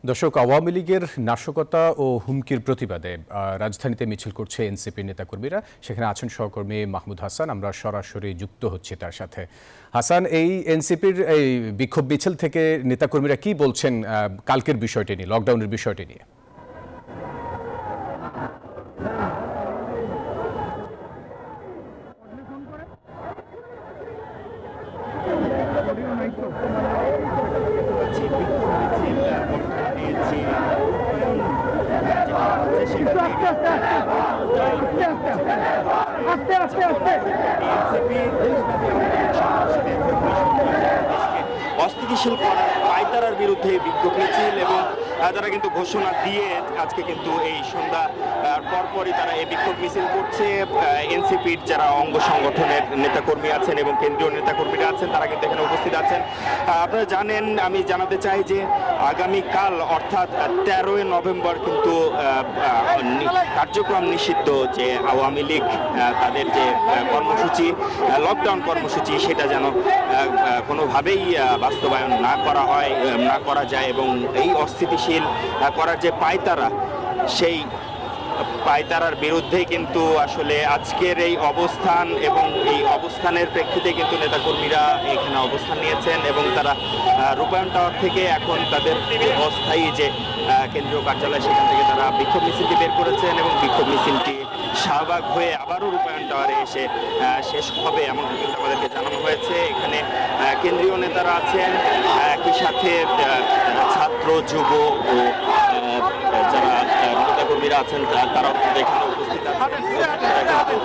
দর্শক, আওয়ামী লীগের নাশকতা ও হুমকির প্রতিবাদে রাজধানীতে মিছিল করছে এনসিপির নেতাকর্মীরা। সেখানে আছেন সহকর্মী মাহমুদ হাসান। আমরা সরাসরি যুক্ত হচ্ছি তার সাথে। হাসান, এই এনসিপির এই বিক্ষোভ মিছিল থেকে নেতাকর্মীরা কি বলছেন কালকের বিষয়টি নিয়ে, লকডাউনের বিষয়টি নিয়ে? অস্থিতিশীল করার পায়তারার বিরুদ্ধে বিক্ষোভ মিছিল এবং তারা কিন্তু ঘোষণা দিয়ে আজকে কিন্তু এই সন্ধ্যা পরপরই তারা এই বিক্ষোভ মিছিল করছে। এনসিপির যারা অঙ্গ সংগঠনের নেতাকর্মী আছেন এবং কেন্দ্রীয় নেতাকর্মীরা আছেন তারা কিন্তু এখানে উপস্থিত আছেন। আপনারা জানেন, আমি জানাতে চাই যে আগামীকাল অর্থাৎ 13 নভেম্বর কিন্তু কার্যক্রম নিষিদ্ধ যে আওয়ামী লীগ তাদের যে কর্মসূচি, লকডাউন কর্মসূচি, সেটা যেন কোনোভাবেই বাস্তবায়ন না করা যায় এবং এই অস্থিতিশীল করার যে পায়তারা, সেই পায়তারার বিরুদ্ধে কিন্তু আসলে আজকের এই অবস্থান এবং এই অবস্থানের প্রেক্ষিতে কিন্তু নেতাকর্মীরা এখানে অবস্থান নিয়েছেন এবং তারা রূপায়ণ টাওয়ার থেকে এখন তাদের অস্থায়ী যে কেন্দ্রীয় কার্যালয় সেখান থেকে তারা বিক্ষোভ মিছিলটি বের করেছেন এবং বিক্ষোভ মিছিলটি শাহবাগ হয়ে আবারও রূপায়ণ টাওয়ারে এসে শেষ হবে এমনটা কিন্তু আমাদেরকে জানানো হয়েছে। এখানে কেন্দ্রীয় নেতারা আছেন, একই সাথে ছাত্র, যুব ও যারা নেতাকর্মীরা আছেন তারাও এখানে উপস্থিত আছেন।